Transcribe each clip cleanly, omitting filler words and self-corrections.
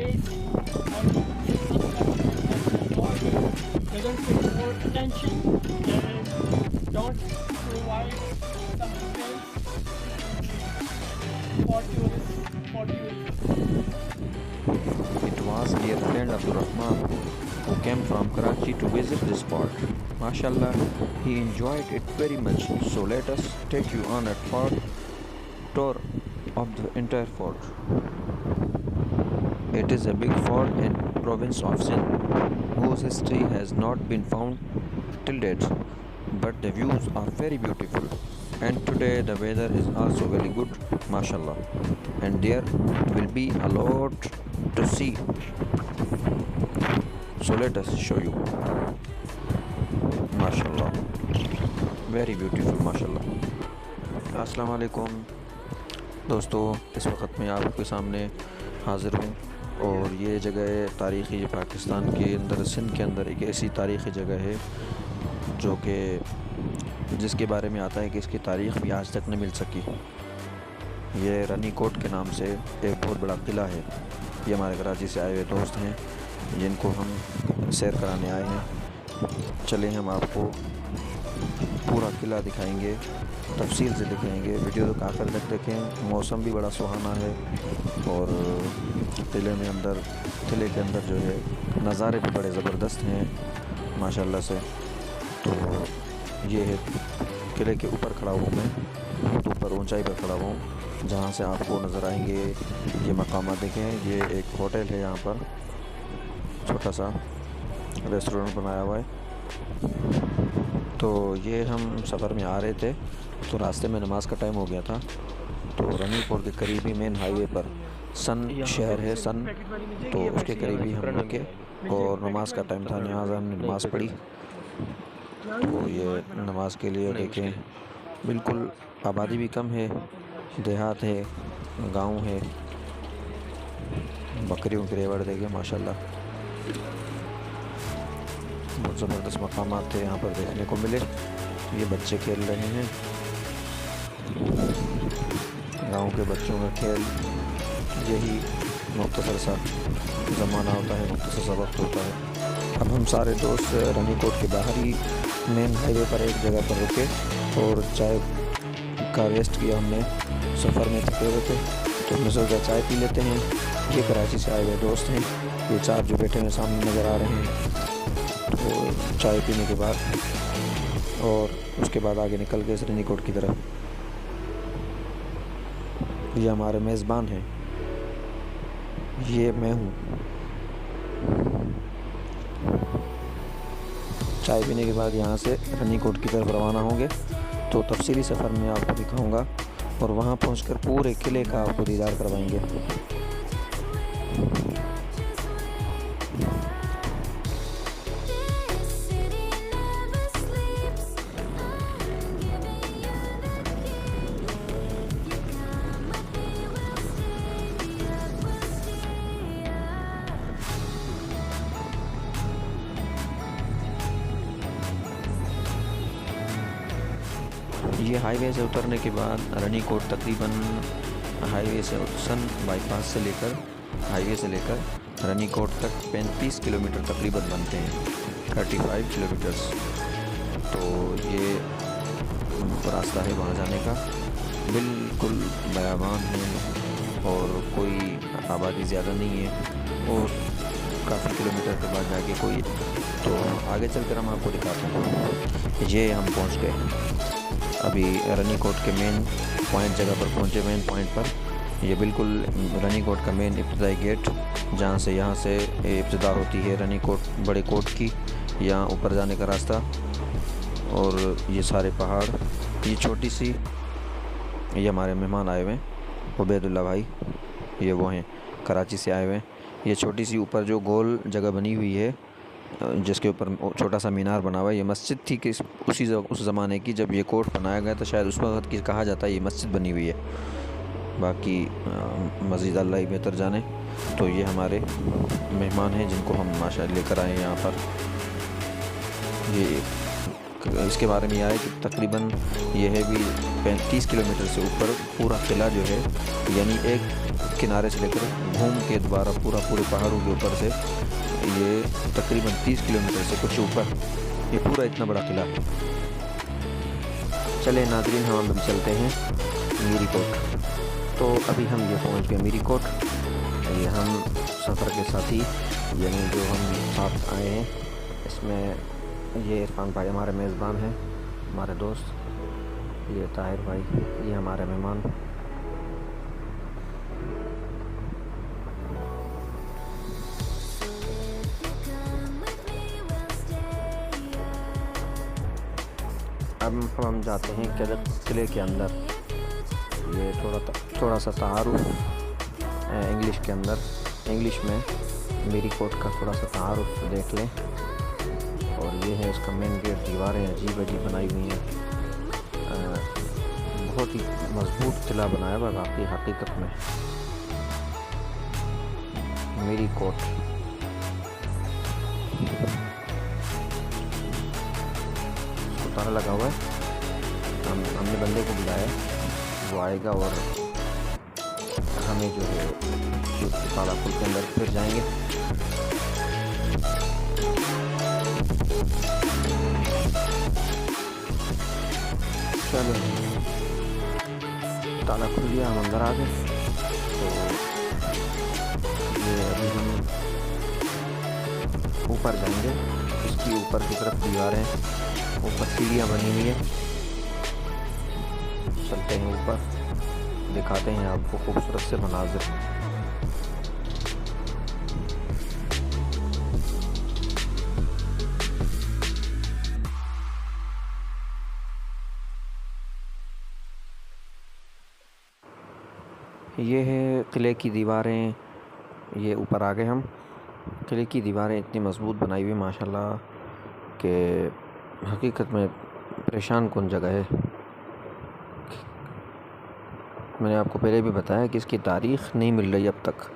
face or in some kind of body doesn't get more attention and don't provide some space for tourists. It was dear friend Abdul Rahman who came from Karachi to visit this spot. Mashallah, he enjoyed it very much. So let us take you on a tour of the entire fort. It is a big fort in province of Sindh, whose history has not been found till date, but the views are very beautiful. And today the weather is also very good, mashallah. And there will be a lot to see. So let us show you. Mashallah. Very beautiful, mashallah. अस्सलाम वालेकुम दोस्तों, इस वक्त मैं आपके सामने हाज़िर हूँ और ये जगह तारीख़ी पाकिस्तान के अंदर सिंध के अंदर एक ऐसी तारीख़ी जगह है जो कि जिसके बारे में आता है कि इसकी तारीख़ भी आज तक नहीं मिल सकी। ये रनी कोट के नाम से एक बहुत बड़ा किला है। ये हमारे कराची से आए हुए दोस्त हैं जिनको हम सैर कराने आए हैं। चलें हम आपको पूरा किला दिखाएंगे, तफसील से दिखाएंगे। वीडियो तो आखिर तक देखें। मौसम भी बड़ा सुहाना है और किले के अंदर जो है नज़ारे भी बड़े ज़बरदस्त हैं माशाल्लाह से। तो ये है किले के ऊपर खड़ा हूँ मैं, बहुत ऊपर ऊंचाई पर खड़ा हूँ जहाँ से आपको नज़र आएंगे ये मकामात। देखें, ये एक होटल है, यहाँ पर छोटा सा रेस्टोरेंट बनाया हुआ है। तो ये हम सफ़र में आ रहे थे तो रास्ते में नमाज का टाइम हो गया था। तो रनीपुर के करीबी मेन हाईवे पर सन शहर है, सन, तो उसके करीबी हम रुके और नमाज का टाइम था, लिहाजा हमने नमाज़ पढ़ी। तो ये नमाज के लिए देखें बिल्कुल आबादी भी कम है, देहात है, गांव है। बकरियों के रेवड़ देखें माशाल्लाह, बहुत ज़बरदस्त मकामात थे यहाँ पर देखने को मिले। ये बच्चे खेल रहे हैं, गांव के बच्चों का खेल। यही मुख्तसर सा ज़माना होता है, मुख्तसर सा वक्त होता है। अब हम सारे दोस्त रनीकोट के बाहरी मेन हाईवे पर एक जगह पर रुके और चाय का वेस्ट किया हमने। सफ़र में थके हुए थे तो हमने सोचा चाय पी लेते हैं। ये कराची से आए हुए दोस्त हैं, ये चार जो बैठे हुए सामने नज़र आ रहे हैं। तो चाय पीने के बाद और उसके बाद आगे निकल गए रनीकोट की तरफ। ये हमारे मेज़बान हैं, ये मैं हूँ। चाय पीने के बाद यहाँ से रनीकोट की तरफ रवाना होंगे। तो तफसीली सफ़र में आपको दिखाऊंगा और वहाँ पहुँचकर पूरे किले का आपको दीदार करवाएंगे। ये हाईवे से उतरने के बाद रनीकोट तकरीबन हाईवे से सन बाईपास से लेकर हाईवे से लेकर रनीकोट तक 35 किलोमीटर तकरीबन बनते हैं, 35 किलोमीटर्स। तो ये रास्ता है वहाँ जाने का, बिल्कुल बयाबान है और कोई आबादी ज़्यादा नहीं है और काफ़ी किलोमीटर के बाद जाके कोई। तो आगे चलकर हम आपको दिखाते हैं। ये हम पहुँच गए अभी रनीकोट के मेन पॉइंट जगह पर पहुँचे, मेन पॉइंट पर। ये बिल्कुल रनीकोट का मेन इब्तदाई गेट, जहाँ से यहाँ से इब्तदा होती है रनीकोट बड़े कोट की, यहाँ ऊपर जाने का रास्ता। और ये सारे पहाड़, ये छोटी सी, ये हमारे मेहमान आए हुए हैं उबैदुल्ला भाई, ये वो हैं कराची से आए हुए हैं। ये छोटी सी ऊपर जो गोल जगह बनी हुई है जिसके ऊपर छोटा सा मीनार बना हुआ है, ये मस्जिद थी कि उस ज़माने की जब ये कोट बनाया गया तो शायद उस वक्त की कहा जाता है ये मस्जिद बनी हुई है। बाकी मज़ीद अल्लाह ही बेहतर जाने। तो ये हमारे मेहमान हैं जिनको हम माशाअल्लाह लेकर आए हैं यहाँ पर। ये इसके बारे में यह है कि तकरीबन यह है भी 35 किलोमीटर से ऊपर पूरा किला जो है, यानी एक किनारे से लेकर घूम के दोबारा पूरे पहाड़ों के ऊपर से ये तकरीबन 30 किलोमीटर से कुछ ऊपर ये पूरा इतना बड़ा किला है। चले नाज़रीन, हम अभी चलते हैं मीरीकोट। तो अभी हम ये पहुंच गए मीरीकोट। ये हम सफ़र के साथी यानी जो हम साथ आए हैं, इसमें ये इरफान भाई हमारे मेज़बान हैं, हमारे दोस्त, ये ताहिर भाई, ये हमारे मेहमान। अब हम जाते हैं किले के अंदर। ये थोड़ा सा तारुफ इंग्लिश के अंदर, इंग्लिश में मीरीकोट का थोड़ा सा तारुफ देख लें। और ये है इसका मेन गेट। दीवारें अजीब अजीब बनाई हुई हैं, बहुत ही मजबूत किला बनाया हुआ वाकई हकीकत में मीरीकोट। इसको ताला लगा हुआ है, हमने बंदे को बुलाया, वो आएगा और हमें जो है ताला खुल के अंदर फिर जाएंगे। चलो ताला खुल गया, हम अंदर आ गए। तो ये अभी हम ऊपर जाएंगे। इसकी ऊपर की तरफ दीवारें, ऊपर सीढ़ियाँ बनी हुई है। चलते हैं ऊपर, दिखाते हैं आपको खूबसूरत से मनाज़िर। ये है किले की दीवारें। ये ऊपर आ गए हम। किले की दीवारें इतनी मजबूत बनाई हुई माशाल्लाह कि हकीकत में परेशान कौन जगह है। मैंने आपको पहले भी बताया कि इसकी तारीख़ नहीं मिल रही अब तक।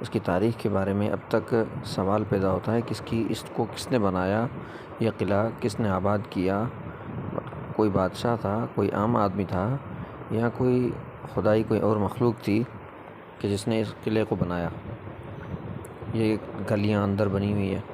इसकी तारीख़ के बारे में अब तक सवाल पैदा होता है कि इसको किसने बनाया, यह किला किसने आबाद किया। कोई बादशाह था, कोई आम आदमी था, या कोई खुदाई कोई और मखलूक थी कि जिसने इस किले को बनाया। ये गलियां अंदर बनी हुई है,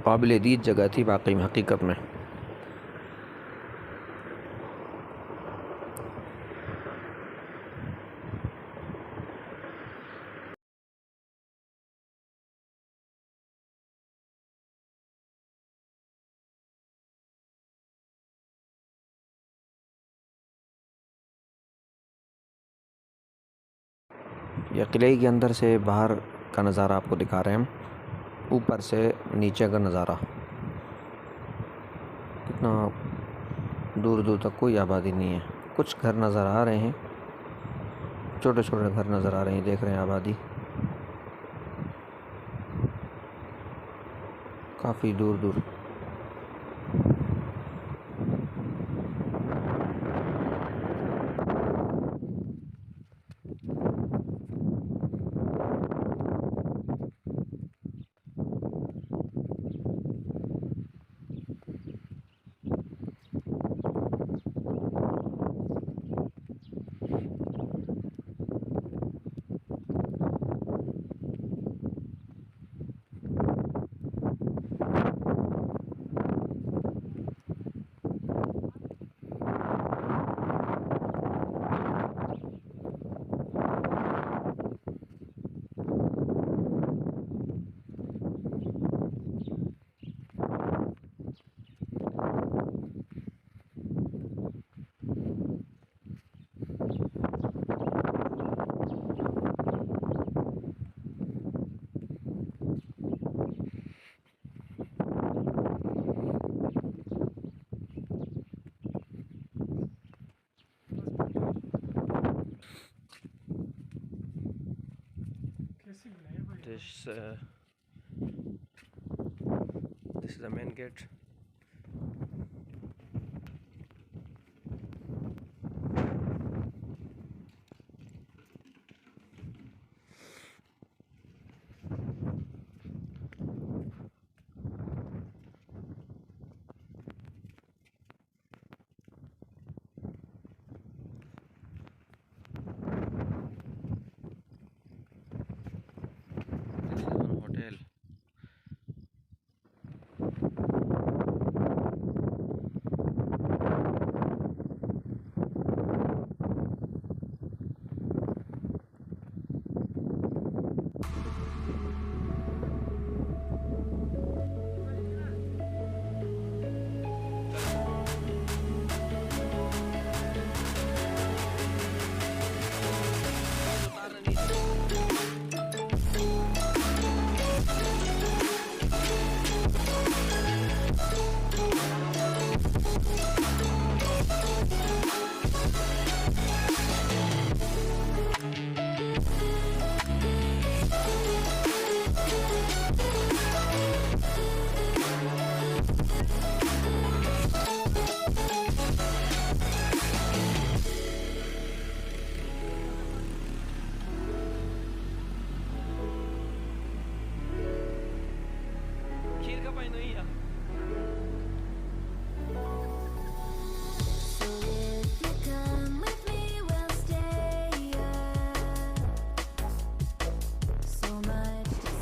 काबिल दीद जगह थी वाकई में हकीकत में। यह किले के अंदर से बाहर का नज़ारा आपको दिखा रहे हैं हम। ऊपर से नीचे का नज़ारा, कितना दूर दूर तक कोई आबादी नहीं है। कुछ घर नज़र आ रहे हैं, छोटे छोटे घर नज़र आ रहे हैं, देख रहे हैं आबादी काफ़ी दूर दूर। This is the main gate.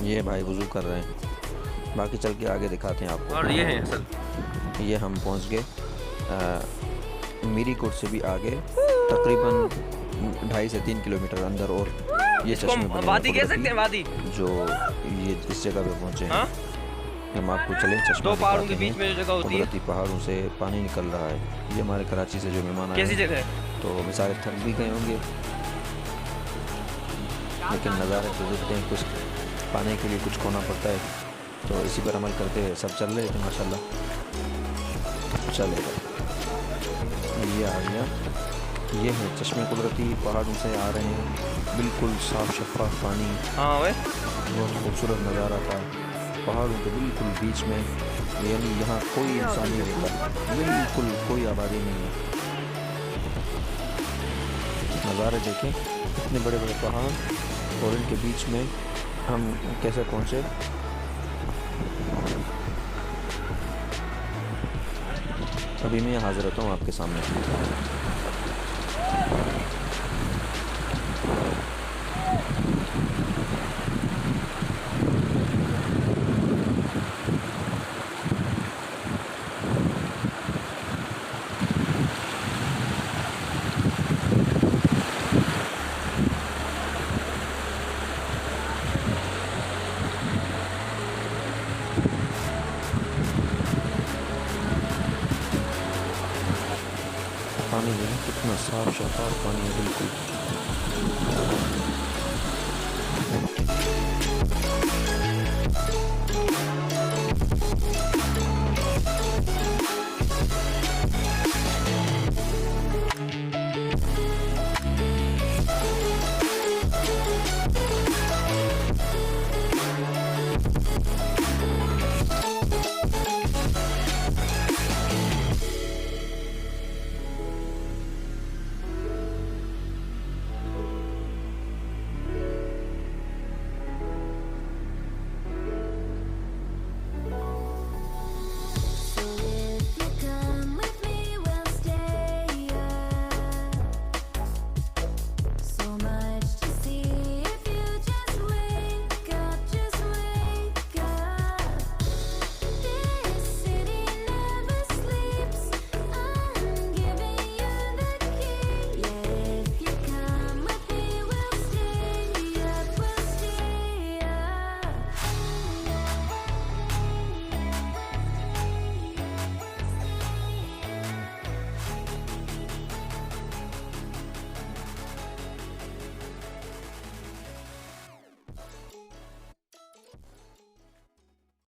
ये भाई वज़ू कर रहे हैं, बाकी चल के आगे दिखाते हैं आपको। और ये है असल, ये हम पहुंच गए मीरीकोट से भी आगे तकरीबन 2.5 से 3 किलोमीटर अंदर, और ये इसको चश्मे हम बने वादी हैं कह सकते कुदरती, हैं, वादी। जो ये इस जगह पे पहुंचे हैं। हाँ? हम आपको चलें चश्मा दो पहाड़ों के दिखाते बीच हैं। में जो जगह होती है, कुदरती पहाड़ों से पानी निकल रहा है। ये हमारे कराची से जो मेहमान आए कैसी हैं, जगह है? तो बेचारे थक भी गए होंगे, लेकिन नज़ारे तो देखते हैं, कुछ पाने के लिए कुछ खोना पड़ता है, तो इसी पर अमल करते हैं। सब चल रहे थे माशाल्लाह, चलेगा। ये आ गया, ये है चश्मे कुदरती पहाड़ों से आ रहे हैं, बिल्कुल साफ शफाफ पानी, हाँ वे बहुत खूबसूरत नज़ारा था पहाड़ों के बिल्कुल बीच में। यानी यहाँ कोई इंसान नहीं रहता, बिल्कुल कोई आबादी नहीं है। नज़ारे देखें, इतने बड़े बड़े पहाड़ और इनके बीच में हम कैसे पहुँचे। अभी मैं हाजिर होता हूँ आपके सामने। पानी जो है कितना साफ शफाफ पानी है, बिल्कुल